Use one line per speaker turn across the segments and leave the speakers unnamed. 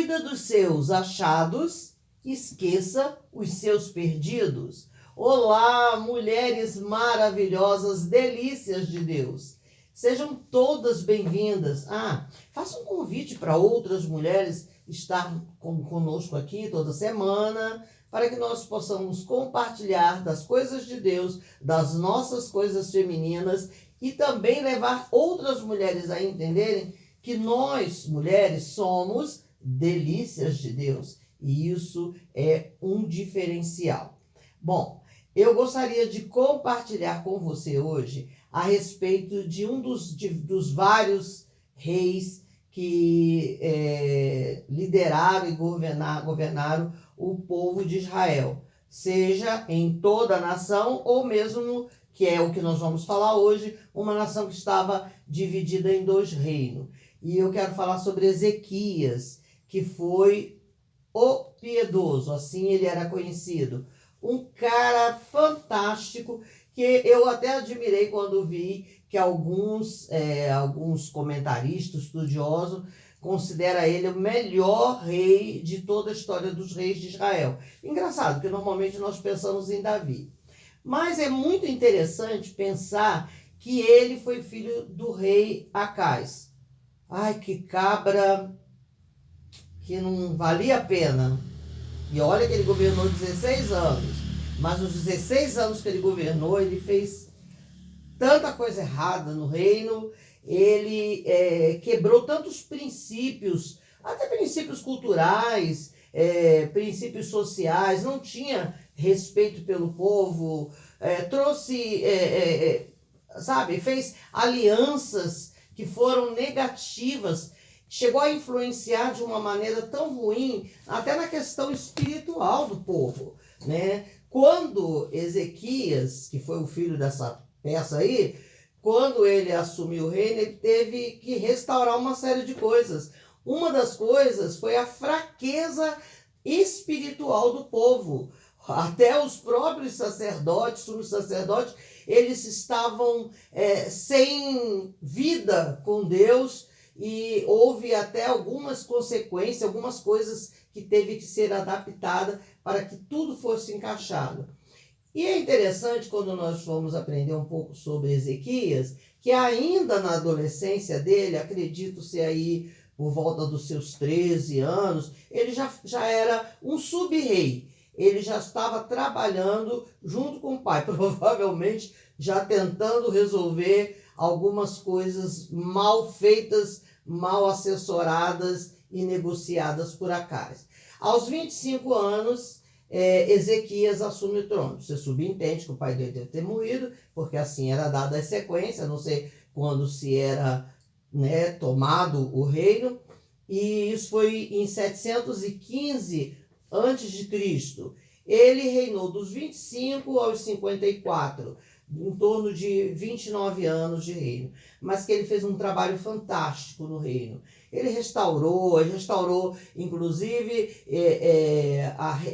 cuida dos seus achados, esqueça os seus perdidos. Olá, mulheres maravilhosas, delícias de Deus. Sejam todas bem-vindas. Faça um convite para outras mulheres estar conosco aqui toda semana, para que nós possamos compartilhar das coisas de Deus, das nossas coisas femininas e também levar outras mulheres a entenderem que nós, mulheres, somos delícias de Deus. E isso é um diferencial. Bom, eu gostaria de compartilhar com você hoje a respeito de um dos vários reis que lideraram e governaram o povo de Israel, seja em toda a nação ou mesmo, que é o que nós vamos falar hoje, uma nação que estava dividida em 2 reinos. E eu quero falar sobre Ezequias, que foi o piedoso, assim ele era conhecido. Um cara fantástico, que eu até admirei quando vi que alguns comentaristas, estudiosos, consideram ele o melhor rei de toda a história dos reis de Israel. Engraçado, porque normalmente nós pensamos em Davi. Mas é muito interessante pensar que ele foi filho do rei Acais. Ai, que cabra que não valia a pena. E olha que ele governou 16 anos. Mas nos 16 anos que ele governou, ele fez tanta coisa errada no reino. Ele quebrou tantos princípios, até princípios culturais, princípios sociais. Não tinha respeito pelo povo. Fez alianças que foram negativas. Chegou a influenciar de uma maneira tão ruim, até na questão espiritual do povo, né? Quando Ezequias, que foi o filho dessa peça aí, quando ele assumiu o reino, ele teve que restaurar uma série de coisas. Uma das coisas foi a fraqueza espiritual do povo. Até os próprios sacerdotes, sumos sacerdotes, eles estavam sem vida com Deus, e houve até algumas consequências, algumas coisas que teve que ser adaptada para que tudo fosse encaixado. E é interessante quando nós vamos aprender um pouco sobre Ezequias, que ainda na adolescência dele, acredito ser aí por volta dos seus 13 anos, ele já era um sub-rei. Ele já estava trabalhando junto com o pai, provavelmente já tentando resolver algumas coisas mal feitas, mal assessoradas e negociadas por Acais. Aos 25 anos, Ezequias assume o trono. Você subentende que o pai dele deve ter morrido, porque assim era dada a sequência, não sei quando se era tomado o reino, e isso foi em 715 a.C. Ele reinou dos 25 aos 54, em torno de 29 anos de reino, mas que ele fez um trabalho fantástico no reino. Ele restaurou inclusive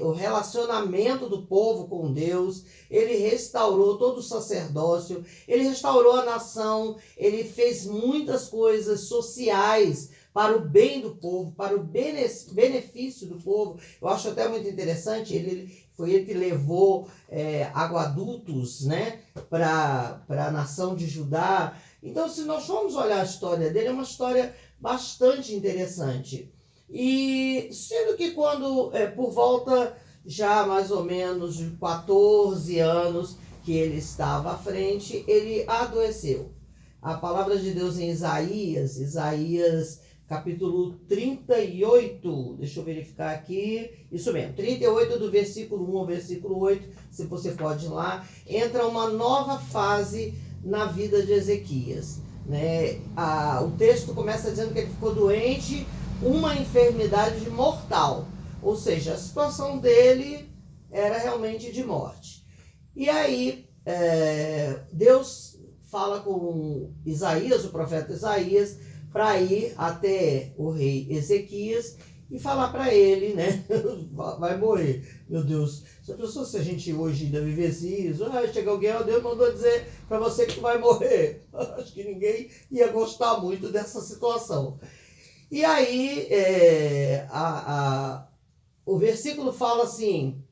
o relacionamento do povo com Deus, ele restaurou todo o sacerdócio, ele restaurou a nação, ele fez muitas coisas sociais para o bem do povo, para o benefício do povo. Eu acho até muito interessante, foi ele que levou aguadutos, para a nação de Judá. Então, se nós formos olhar a história dele, é uma história bastante interessante. E sendo que quando, por volta já mais ou menos de 14 anos que ele estava à frente, ele adoeceu. A palavra de Deus em Isaías capítulo 38, deixa eu verificar aqui, isso mesmo, 38 do versículo 1 ao versículo 8, se você pode ir lá, entra uma nova fase na vida de Ezequias. O texto começa dizendo que ele ficou doente, uma enfermidade mortal, ou seja, a situação dele era realmente de morte. E aí, Deus fala com Isaías, o profeta Isaías, para ir até o rei Ezequias e falar para ele, vai morrer. Meu Deus, se a pessoa, se a gente hoje ainda vivesse isso, chega alguém, Deus mandou dizer para você que tu vai morrer. Acho que ninguém ia gostar muito dessa situação. E aí, o versículo fala assim,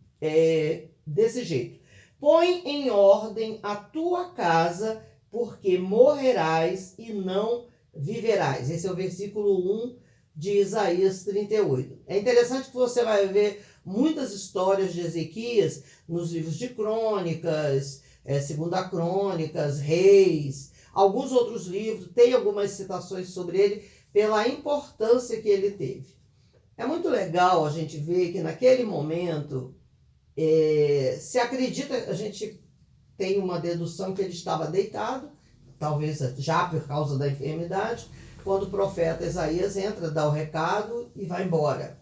desse jeito: põe em ordem a tua casa, porque morrerás e não viverás. Esse é o versículo 1 de Isaías 38. É interessante que você vai ver muitas histórias de Ezequias nos livros de Crônicas, Segunda Crônicas, Reis, alguns outros livros, tem algumas citações sobre ele pela importância que ele teve. É muito legal a gente ver que naquele momento, se acredita, a gente tem uma dedução que ele estava deitado, talvez já por causa da enfermidade, quando o profeta Isaías entra, dá o recado e vai embora.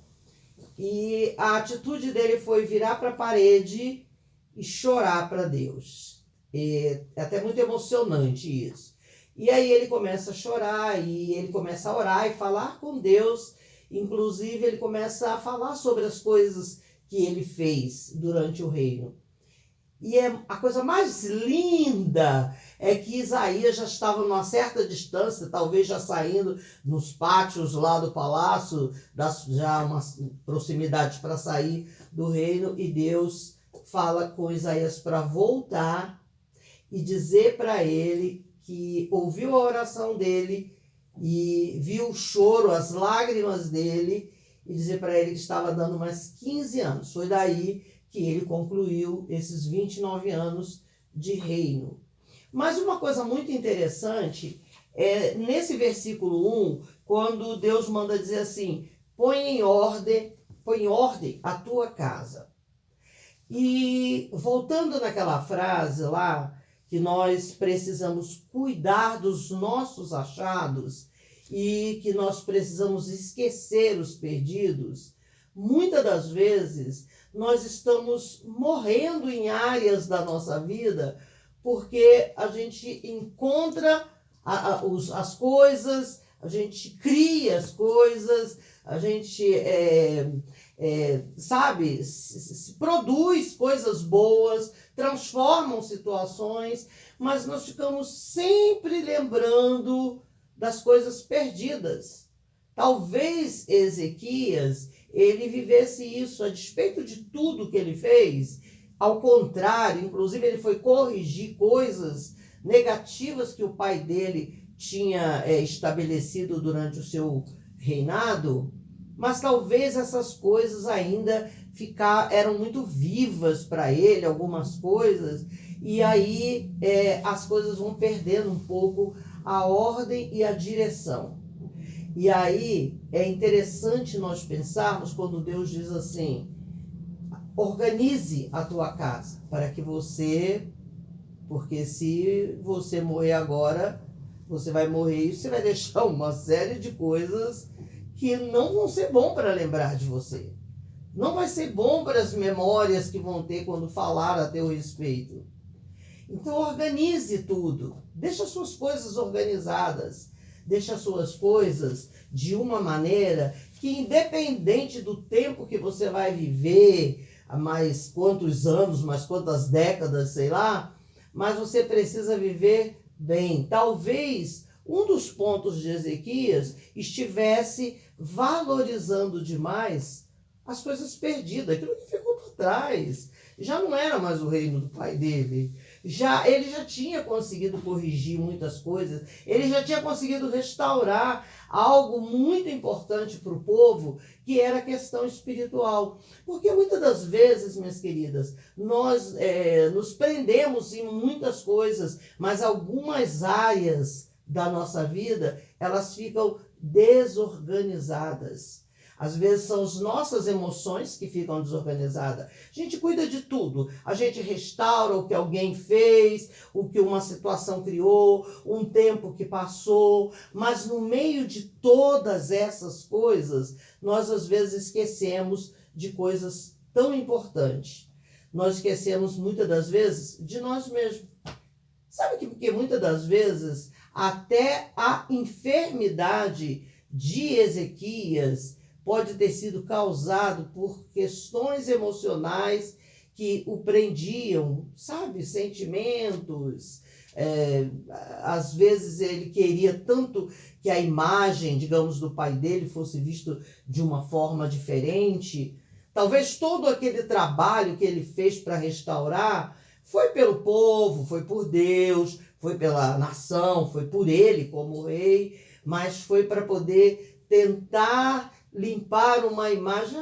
E a atitude dele foi virar para a parede e chorar para Deus. É até muito emocionante isso. E aí ele começa a chorar e ele começa a orar e falar com Deus. Inclusive ele começa a falar sobre as coisas que ele fez durante o reino. E a coisa mais linda é que Isaías já estava numa certa distância, talvez já saindo nos pátios lá do palácio, já uma proximidade para sair do reino, e Deus fala com Isaías para voltar e dizer para ele que ouviu a oração dele e viu o choro, as lágrimas dele, e dizer para ele que estava dando mais 15 anos. Foi daí que ele concluiu esses 29 anos de reino. Mas uma coisa muito interessante é nesse versículo 1, quando Deus manda dizer assim: põe em ordem a tua casa. E voltando naquela frase lá, que nós precisamos cuidar dos nossos achados e que nós precisamos esquecer os perdidos, muitas das vezes nós estamos morrendo em áreas da nossa vida porque a gente encontra as coisas, a gente cria as coisas, a gente se produz coisas boas, transformam situações, mas nós ficamos sempre lembrando das coisas perdidas. Talvez Ezequias, ele vivesse isso a despeito de tudo que ele fez. Ao contrário, inclusive ele foi corrigir coisas negativas que o pai dele tinha estabelecido durante o seu reinado, mas talvez essas coisas ainda eram muito vivas para ele, algumas coisas, e aí as coisas vão perdendo um pouco a ordem e a direção. E aí é interessante nós pensarmos quando Deus diz assim: organize a tua casa para que porque se você morrer agora, você vai morrer e você vai deixar uma série de coisas que não vão ser bom para lembrar de você. Não vai ser bom para as memórias que vão ter quando falar a teu respeito. Então organize tudo. Deixa as suas coisas organizadas. Deixa as suas coisas de uma maneira que, independente do tempo que você vai viver, mais quantos anos, mais quantas décadas, sei lá, mas você precisa viver bem. Talvez um dos pontos de Ezequias estivesse valorizando demais as coisas perdidas, aquilo que ficou para trás. Já não era mais o reino do pai dele. Ele já tinha conseguido corrigir muitas coisas, ele já tinha conseguido restaurar algo muito importante para o povo, que era a questão espiritual. Porque muitas das vezes, minhas queridas, nós nos prendemos em muitas coisas, mas algumas áreas da nossa vida, elas ficam desorganizadas. Às vezes são as nossas emoções que ficam desorganizadas. A gente cuida de tudo. A gente restaura o que alguém fez, o que uma situação criou, um tempo que passou. Mas no meio de todas essas coisas, nós às vezes esquecemos de coisas tão importantes. Nós esquecemos muitas das vezes de nós mesmos. Sabe que porque muitas das vezes até a enfermidade de Ezequias pode ter sido causado por questões emocionais que o prendiam, sabe? Sentimentos, Às vezes ele queria tanto que a imagem, digamos, do pai dele fosse vista de uma forma diferente. Talvez todo aquele trabalho que ele fez para restaurar foi pelo povo, foi por Deus, foi pela nação, foi por ele como rei, mas foi para poder tentar limpar uma imagem.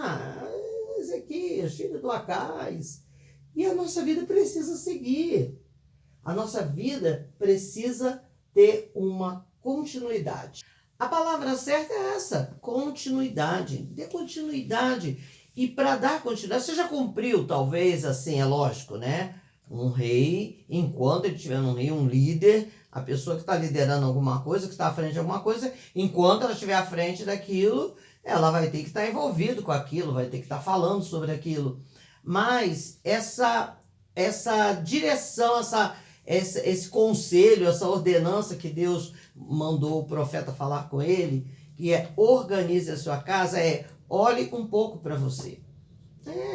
Ezequias, filho do Acais. E a nossa vida precisa seguir. A nossa vida precisa ter uma continuidade. A palavra certa é essa, continuidade. Dê continuidade. E para dar continuidade, você já cumpriu, talvez, assim, é lógico, né? Um rei, enquanto ele estiver um rei, um líder, a pessoa que está liderando alguma coisa, que está à frente de alguma coisa, enquanto ela estiver à frente daquilo, ela vai ter que estar envolvida com aquilo, vai ter que estar falando sobre aquilo. Mas essa direção, esse conselho, essa ordenança que Deus mandou o profeta falar com ele, que é organize a sua casa, olhe um pouco para você.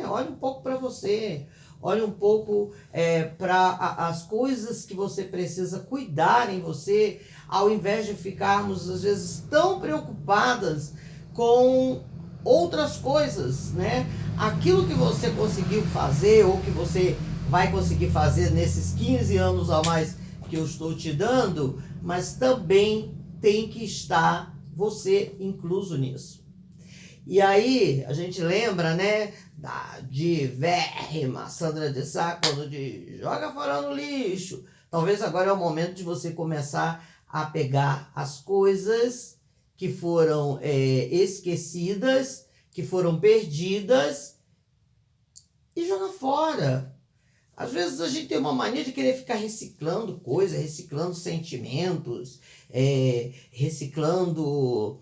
Olhe um pouco para você. Olhe um pouco para as coisas que você precisa cuidar em você, ao invés de ficarmos, às vezes, tão preocupadas com outras coisas, né? Aquilo que você conseguiu fazer ou que você vai conseguir fazer nesses 15 anos a mais que eu estou te dando, mas também tem que estar você incluso nisso. E aí, a gente lembra, né, da divérrima Sandra de Sá, quando diz, joga fora no lixo. Talvez agora é o momento de você começar a pegar as coisas que foram esquecidas, que foram perdidas, e joga fora. Às vezes a gente tem uma mania de querer ficar reciclando coisas, reciclando sentimentos, reciclando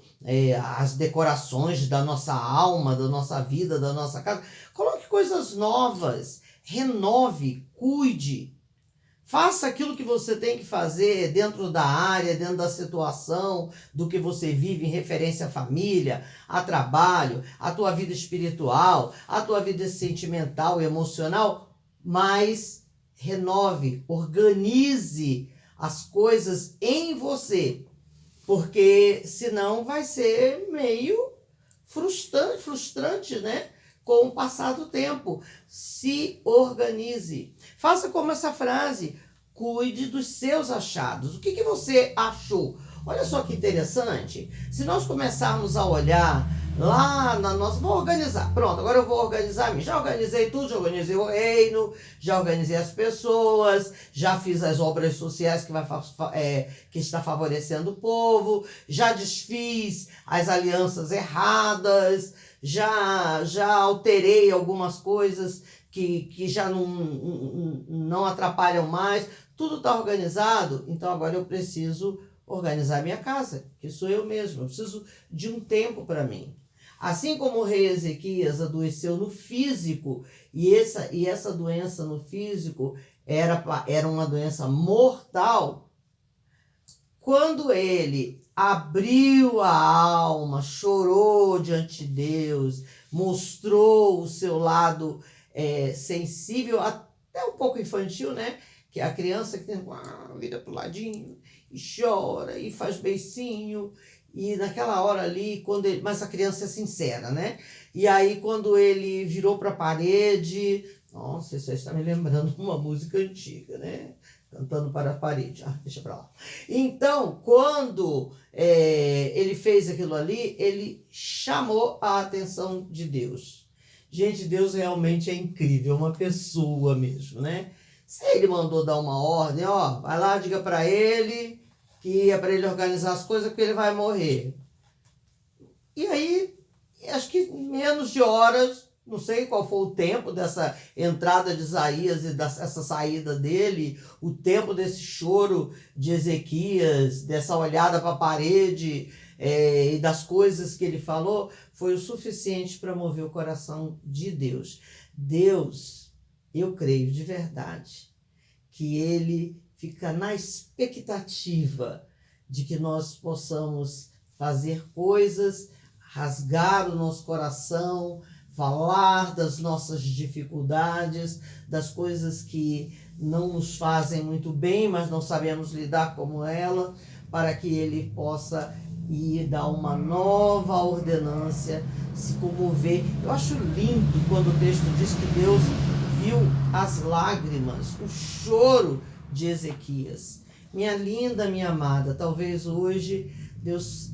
as decorações da nossa alma, da nossa vida, da nossa casa. Coloque coisas novas, renove, cuide. Faça aquilo que você tem que fazer dentro da área, dentro da situação, do que você vive em referência à família, a trabalho, a tua vida espiritual, a tua vida sentimental e emocional, mas renove, organize as coisas em você, porque senão vai ser meio frustrante, né? Com o passar do tempo. Se organize. Faça como essa frase, cuide dos seus achados. O que você achou? Olha só que interessante. Se nós começarmos a olhar lá na nossa... Vou organizar. Pronto, agora eu vou organizar. Já organizei tudo, já organizei o reino, já organizei as pessoas, já fiz as obras sociais que está favorecendo o povo, já desfiz as alianças erradas, já alterei algumas coisas que já não atrapalham mais. Tudo está organizado, então agora eu preciso organizar minha casa, que sou eu mesmo. Eu preciso de um tempo para mim. Assim como o rei Ezequias adoeceu no físico, e essa doença no físico era uma doença mortal, quando ele abriu a alma, chorou diante de Deus, mostrou o seu lado sensível, até um pouco infantil, né? Que é a criança que tem vira pro ladinho e chora e faz beicinho. E naquela hora ali, mas a criança é sincera, né? E aí quando ele virou para a parede, nossa, isso aí está me lembrando uma música antiga, né? Cantando para a parede. Deixa pra lá. Então, quando ele fez aquilo ali, ele chamou a atenção de Deus. Gente, Deus realmente é incrível, uma pessoa mesmo, né? Se ele mandou dar uma ordem, vai lá, diga para ele que é para ele organizar as coisas porque ele vai morrer. E aí, acho que menos de horas, não sei qual foi o tempo dessa entrada de Isaías e dessa saída dele, o tempo desse choro de Ezequias, dessa olhada para a parede e das coisas que ele falou, foi o suficiente para mover o coração de Deus. Deus, eu creio de verdade, que ele fica na expectativa de que nós possamos fazer coisas, rasgar o nosso coração, falar das nossas dificuldades, das coisas que não nos fazem muito bem, mas não sabemos lidar com ela, para que Ele possa ir dar uma nova ordenância, se comover. Eu acho lindo quando o texto diz que Deus viu as lágrimas, o choro de Ezequias. Minha linda, minha amada, talvez hoje Deus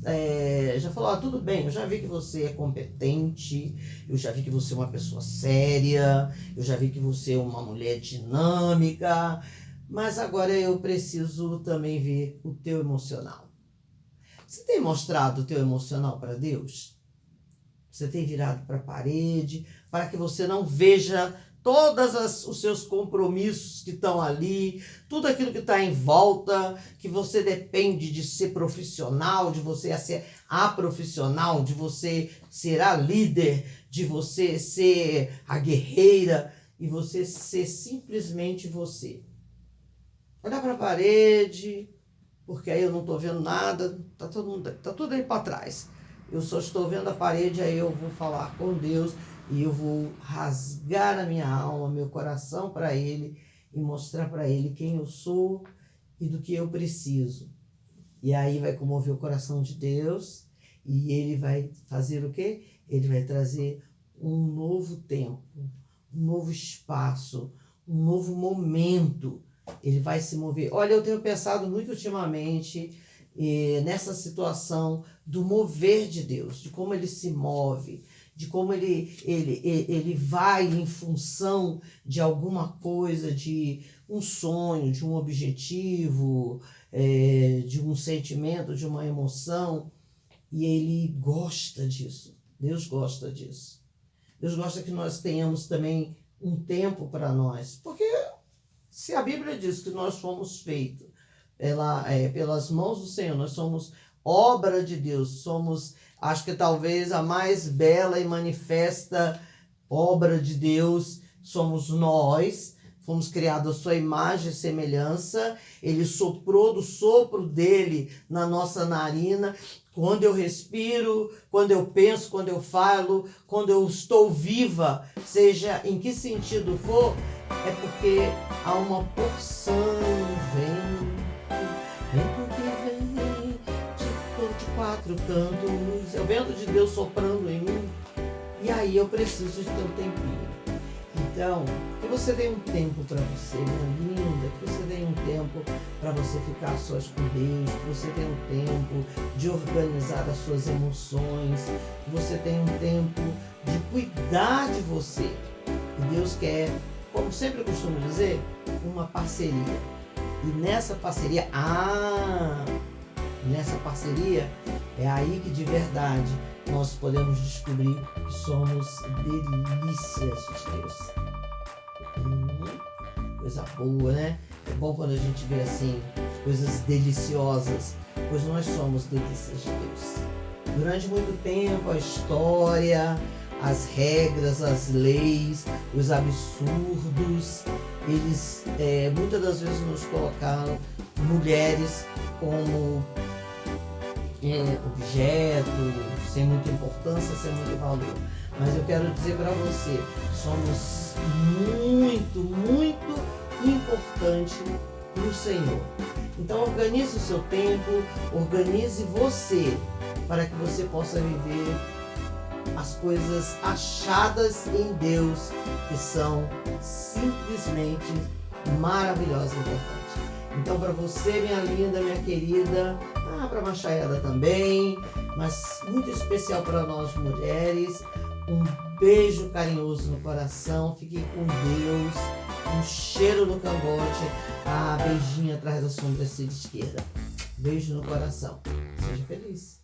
já falou, tudo bem, eu já vi que você é competente, eu já vi que você é uma pessoa séria, eu já vi que você é uma mulher dinâmica, mas agora eu preciso também ver o teu emocional. Você tem mostrado o teu emocional para Deus? Você tem virado para a parede, para que você não veja todos os seus compromissos que estão ali, tudo aquilo que está em volta, que você depende de ser profissional, de você ser a profissional, de você ser a líder, de você ser a guerreira e você ser simplesmente você. Olhar para a parede, porque aí eu não estou vendo nada, tá tudo aí para trás. Eu só estou vendo a parede, aí eu vou falar com Deus e eu vou rasgar a minha alma, meu coração para Ele e mostrar para Ele quem eu sou e do que eu preciso. E aí vai comover o coração de Deus e Ele vai fazer o quê? Ele vai trazer um novo tempo, um novo espaço, um novo momento. Ele vai se mover. Olha, eu tenho pensado muito ultimamente nessa situação do mover de Deus, de como Ele se move, de como ele vai em função de alguma coisa, de um sonho, de um objetivo, de um sentimento, de uma emoção, e Ele gosta disso. Deus gosta disso. Deus gosta que nós tenhamos também um tempo para nós, porque se a Bíblia diz que nós fomos feitos pelas mãos do Senhor, nós somos obra de Deus, somos, acho que talvez a mais bela e manifesta obra de Deus, somos nós, fomos criados à sua imagem e semelhança, Ele soprou do sopro dele na nossa narina. Quando eu respiro, quando eu penso, quando eu falo, quando eu estou viva, seja em que sentido for, é porque há uma porção, vento que vem de quatro cantos, é o vento de Deus soprando em mim, e aí eu preciso de ter um tempinho. Então, que você dê um tempo para você, minha linda, que você dê um tempo para você ficar a sós com Deus, que você tenha um tempo de organizar as suas emoções, que você tenha um tempo de cuidar de você. E Deus quer, como sempre eu costumo dizer, uma parceria. E nessa parceria, é aí que de verdade nós podemos descobrir que somos delícias de Deus. Coisa boa, né? É bom quando a gente vê assim, coisas deliciosas, pois nós somos delícias de Deus. Durante muito tempo, a história, as regras, as leis, os absurdos, eles muitas das vezes nos colocaram mulheres como objeto, sem muita importância, sem muito valor. Mas eu quero dizer para você, somos muito, muito importante no Senhor. Então organize o seu tempo, organize você, para que você possa viver as coisas achadas em Deus, que são simplesmente maravilhosas e importantes. Então, para você, minha linda, minha querida, para a Machaiada também, mas muito especial para nós mulheres, um beijo carinhoso no coração, fiquem com Deus, um cheiro no cangote, beijinho atrás da sobrancelha esquerda, beijo no coração, seja feliz.